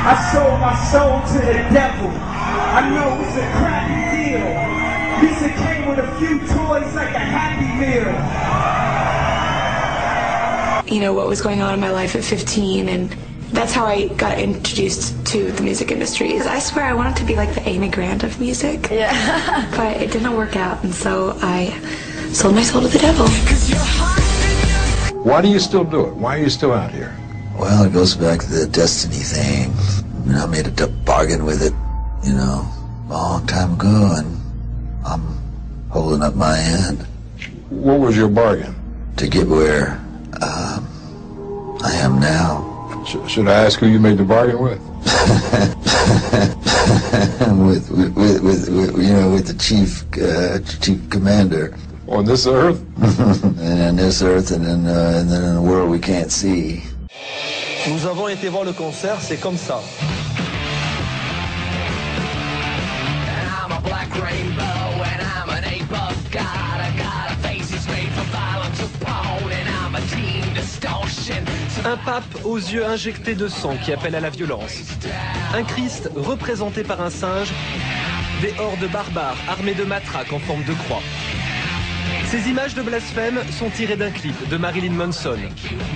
I sold my soul to the devil. I know it's a crappy deal. At least it came with a few toys like a Happy Meal. You know, what was going on in my life at 15, and that's how I got introduced to the music industry. I swear I wanted to be like the Amy Grant of music. Yeah. But it didn't work out, and so I sold my soul to the devil. Why do you still do it? Why are you still out here? Well, it goes back to the destiny thing. I mean, I made a bargain with it, you know, a long time ago, and I'm holding up my end. What was your bargain? To get where I am now. Should I ask who you made the bargain with? with the chief commander. On this earth? And on this earth, and then in a world we can't see. Nous avons été voir le concert, c'est comme ça. Un pape aux yeux injectés de sang qui appelle à la violence. Un Christ représenté par un singe. Des hordes barbares armés de matraques en forme de croix. Ces images de blasphème sont tirées d'un clip de Marilyn Manson.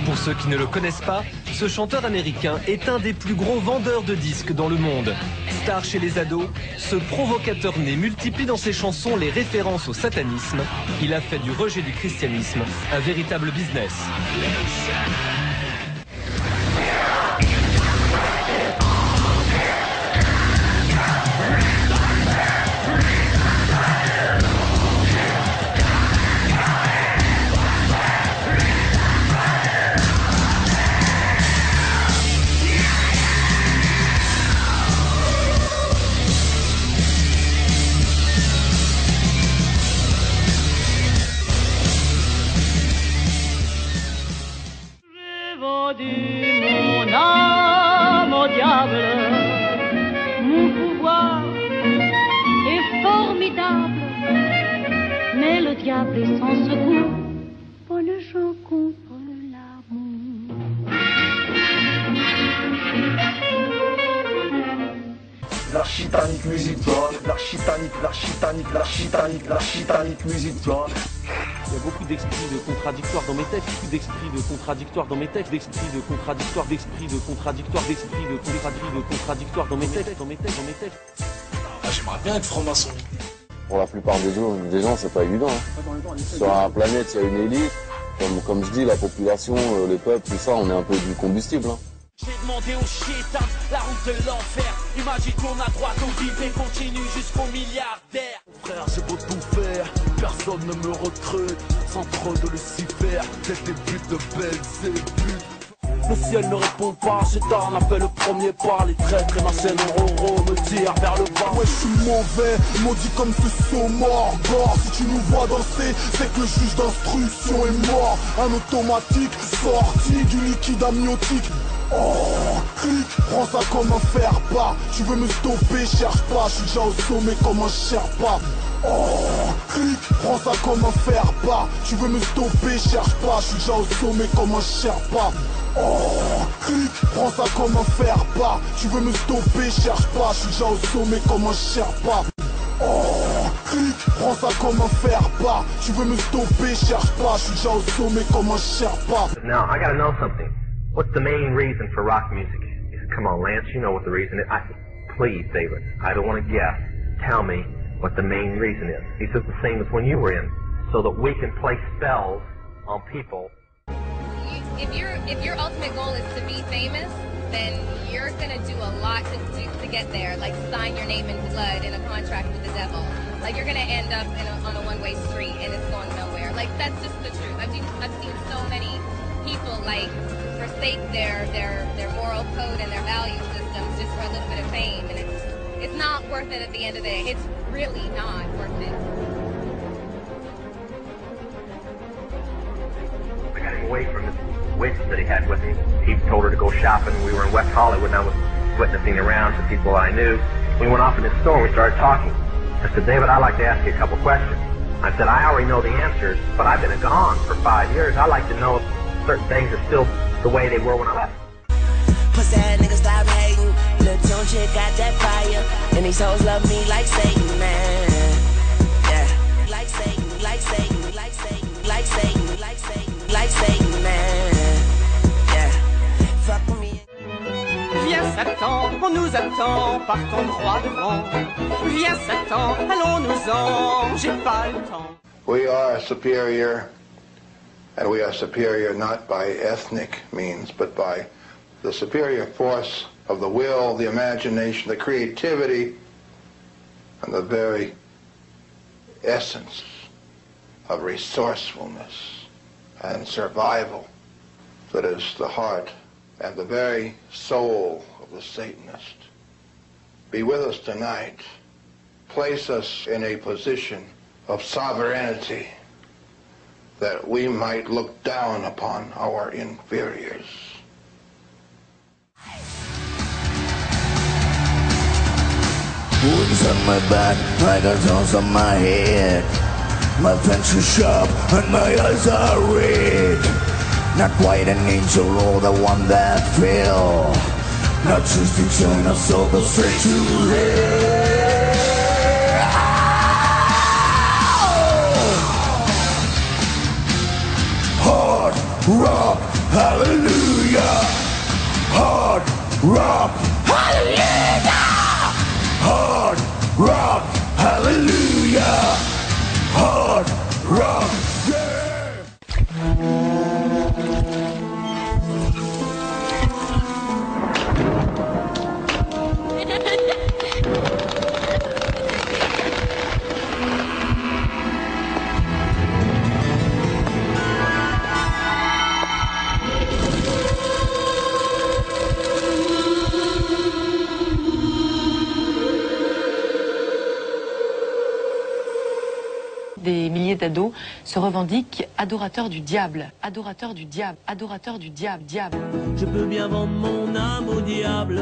Pour ceux qui ne le connaissent pas, ce chanteur américain est un des plus gros vendeurs de disques dans le monde. Star chez les ados, ce provocateur né multiplie dans ses chansons les références au satanisme. Il a fait du rejet du christianisme un véritable business. Mon âme au diable, mon pouvoir est formidable, mais le diable est sans secours pour le jeu contre l'amour. L'architanique musique toi, l'architanique musique toi. Il y a beaucoup d'esprits de contradictoires dans mes textes, beaucoup d'esprits de contradictoires dans mes textes, d'esprits de contradictoires, d'esprits de contradictoires, d'esprits de contradictoires dans mes textes, Ah, j'aimerais bien être franc-maçon. Pour la plupart des gens, c'est pas évident. Sur la planète, il y a une élite. Comme je dis, la population, les peuples, tout ça, on est un peu du combustible. J'ai demandé aux chétans la route de l'enfer. Imagine qu'on a droit au vide et continue jusqu'au milliardaire. Frère, j'ai beau tout faire, personne ne me recrute. Sans trop de Lucifer, c'est des buts de Belzébuth. Le ciel ne répond pas, Chétan a fait le premier pas. Les traîtres et ma chaîne Roro me tirent vers le bas. Ouais, je suis mauvais, maudit comme ce saut mort. Si tu nous vois danser, c'est que le juge d'instruction est mort. Un automatique sorti du liquide amniotique. Oh, clic, prends ça comme un faire-part. Tu veux me stopper, cherche pas, je suis déjà au sommet comme un Sherpa. Oh, clic, prends ça comme un faire-part. Tu veux me stopper, cherche pas, je suis déjà au sommet comme un Sherpa. Oh, clic, prends ça comme un faire-part. Tu veux me stopper, cherche pas, je suis déjà au sommet comme un Sherpa. Oh, clic, prends ça comme un faire-part. Tu veux me stopper, cherche pas, je suis déjà au sommet comme un Sherpa. Now, I gotta know something. What's the main reason for rock music? Come on, Lance, you know what the reason is. Please, David, I don't want to guess. Tell me what the main reason is. He says the same as when you were in, so that we can play spells on people. If your ultimate goal is to be famous, then you're gonna do a lot to get there. Like sign your name in blood in a contract with the devil. Like you're gonna end up on a one-way street and it's going nowhere. Like that's just the truth. I've seen so many people like forsake their moral code and their value systems just for a little bit of fame, and it's not worth it at the end of the day. It's really not worth it. I got him away from this witch that he had with him. He told her to go shopping. We were in West Hollywood, and I was witnessing around to people I knew. We went off in his store and we started talking. I said, David, I'd like to ask you a couple questions. I said, I already know the answers, but I've been gone for 5 years. I'd like to know if certain things are still the way they were when I left. Pussy ass niggas stop hating. chick got that fire, and these hoes love me like Satan, man. Yeah, like Satan, like Satan, like Satan, like Satan, like Satan, like Satan, man. Yeah, fuck with me. Viens Satan, on nous attend, partons droit devant. Viens Satan, allons-nous-en, j'ai pas le temps. We are superior, and we are superior not by ethnic means, but by the superior force of the will, the imagination, the creativity, and the very essence of resourcefulness and survival that is the heart and the very soul of the Satanist. Be with us tonight. Place us in a position of sovereignty that we might look down upon our inferiors. Wounds on my back, like a tones on my head. My pencil sharp and my eyes are red. Not quite an angel or the one that fell. Not just a China, so go straight to hell. Hard rock, hallelujah. Hard rock, hallelujah. Hard rock, hallelujah. Hard rock, yeah. Des milliers d'ados se revendiquent adorateurs du diable, adorateurs du diable, adorateurs du diable, diable. Je peux bien vendre mon âme au diable.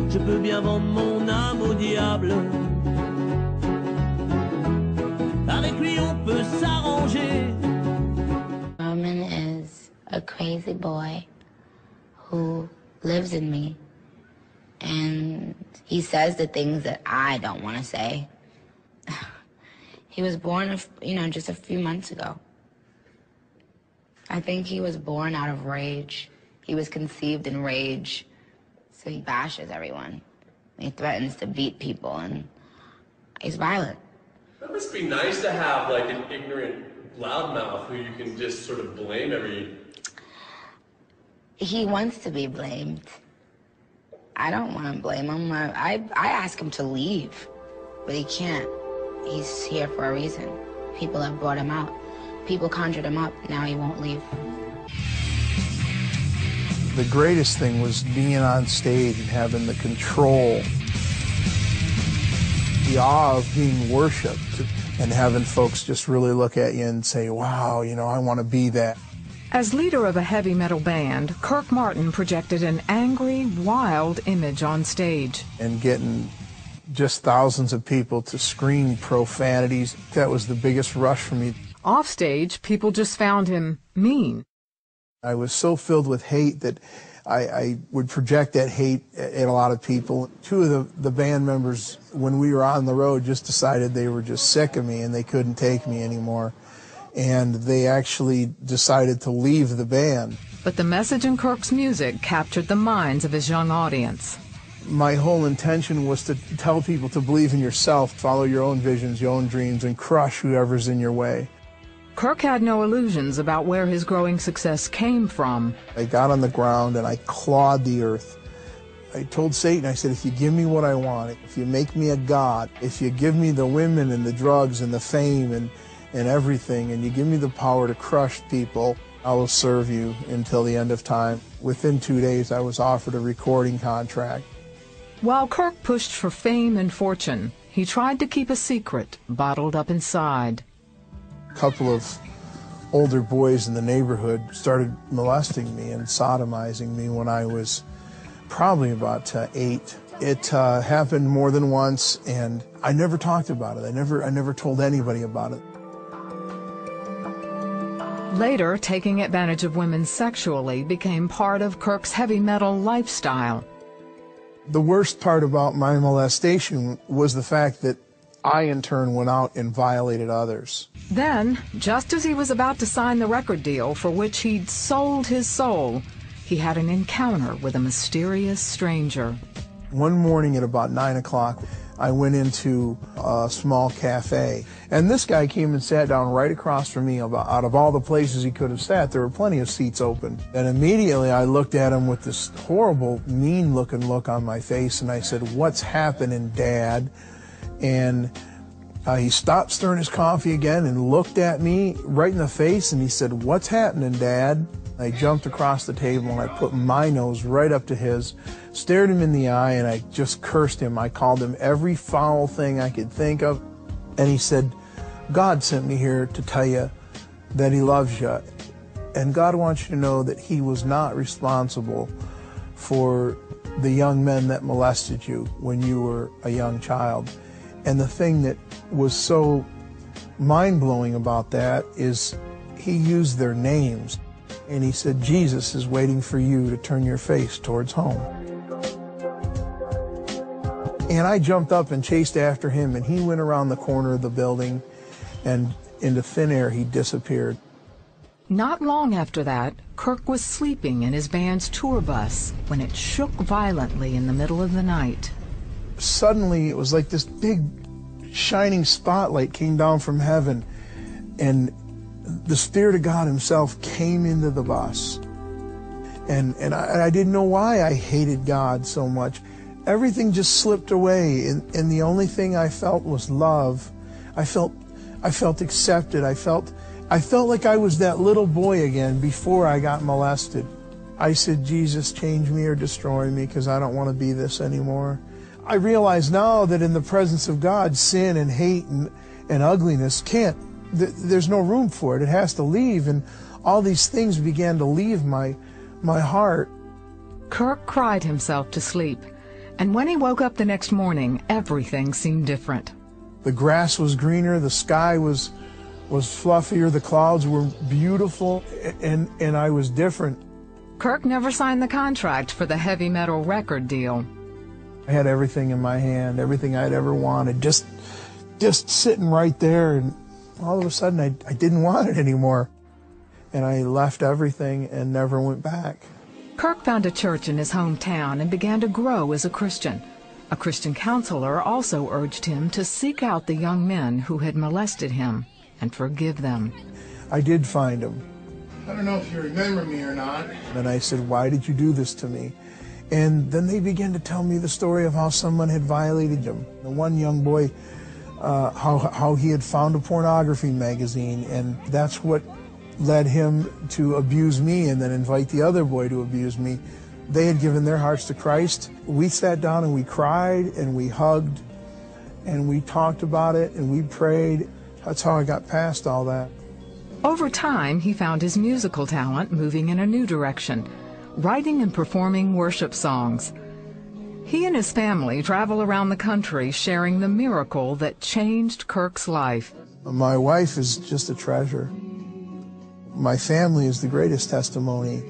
Je peux bien vendre mon âme au diable. Avec lui on peut s'arranger. Roman is a crazy boy who lives in me, and he says the things that I don't want to say. He was born, just a few months ago. I think he was born out of rage. He was conceived in rage, so he bashes everyone. He threatens to beat people, and he's violent. That must be nice to have, like, an ignorant loudmouth who you can just sort of blame every... He wants to be blamed. I don't want to blame him. I ask him to leave, but he can't. He's here for a reason. People have brought him out. People conjured him up. Now he won't leave. The greatest thing was being on stage and having the control, the awe of being worshipped, and having folks just really look at you and say, wow, I want to be that. As leader of a heavy metal band, Kirk Martin projected an angry, wild image on stage. And getting just thousands of people to scream profanities, that was the biggest rush for me. Offstage, people just found him mean. I was so filled with hate that I would project that hate at a lot of people. Two of the band members, when we were on the road, just decided they were just sick of me and they couldn't take me anymore. And they actually decided to leave the band. But the message in Kirk's music captured the minds of his young audience. My whole intention was to tell people to believe in yourself, follow your own visions, your own dreams, and crush whoever's in your way. Kirk had no illusions about where his growing success came from. I got on the ground and I clawed the earth. I told Satan, I said, if you give me what I want, if you make me a god, if you give me the women and the drugs and the fame and everything, and you give me the power to crush people, I will serve you until the end of time. Within 2 days, I was offered a recording contract. While Kirk pushed for fame and fortune, he tried to keep a secret bottled up inside. A couple of older boys in the neighborhood started molesting me and sodomizing me when I was probably about 8. It happened more than once, and I never talked about it. I never told anybody about it. Later, taking advantage of women sexually became part of Kirk's heavy metal lifestyle. The worst part about my molestation was the fact that I, in turn, went out and violated others. Then, just as he was about to sign the record deal for which he'd sold his soul, he had an encounter with a mysterious stranger. One morning at about 9 o'clock, I went into a small cafe, and this guy came and sat down right across from me. Out of all the places he could have sat, there were plenty of seats open. And immediately I looked at him with this horrible, mean-looking look on my face, and I said, "What's happening, Dad?" And he stopped stirring his coffee again and looked at me right in the face, and he said, "What's happening, Dad?" I jumped across the table and I put my nose right up to his, stared him in the eye, and I just cursed him. I called him every foul thing I could think of. And he said, "God sent me here to tell you that he loves you. And God wants you to know that he was not responsible for the young men that molested you when you were a young child." And the thing that was so mind-blowing about that is he used their names. And he said, "Jesus is waiting for you to turn your face towards home." And I jumped up and chased after him, and he went around the corner of the building, and into thin air he disappeared. Not long after that, Kirk was sleeping in his band's tour bus when it shook violently in the middle of the night. Suddenly, it was like this big shining spotlight came down from heaven, and the Spirit of God himself came into the bus. And I didn't know why I hated God so much. Everything just slipped away, and the only thing I felt was love. I felt accepted. I felt like I was that little boy again before I got molested. I said, "Jesus, change me or destroy me, because I don't want to be this anymore." I realize now that in the presence of God, sin and hate and ugliness can't. There's no room for it. It has to leave, and all these things began to leave my heart. Kirk cried himself to sleep, and when he woke up the next morning, everything seemed different. The grass was greener, the sky was fluffier, the clouds were beautiful, and I was different. Kirk never signed the contract for the heavy metal record deal. I had everything in my hand, everything I'd ever wanted, just sitting right there, and all of a sudden I didn't want it anymore. And I left everything and never went back. Kirk found a church in his hometown and began to grow as a Christian. A Christian counselor also urged him to seek out the young men who had molested him and forgive them. I did find them. "I don't know if you remember me or not." And I said, "Why did you do this to me?" And then they began to tell me the story of how someone had violated them. The one young boy, how he had found a pornography magazine, and that's what led him to abuse me and then invite the other boy to abuse me. They had given their hearts to Christ. We sat down and we cried and we hugged and we talked about it and we prayed. That's how I got past all that. Over time, he found his musical talent moving in a new direction, writing and performing worship songs. He and his family travel around the country sharing the miracle that changed Kirk's life. My wife is just a treasure. My family is the greatest testimony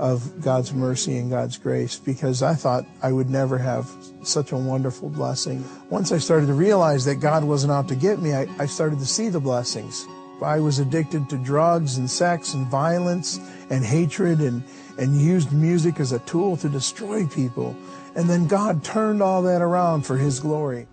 of God's mercy and God's grace, because I thought I would never have such a wonderful blessing. Once I started to realize that God wasn't out to get me, I started to see the blessings. I was addicted to drugs and sex and violence and hatred and used music as a tool to destroy people. And then God turned all that around for His glory.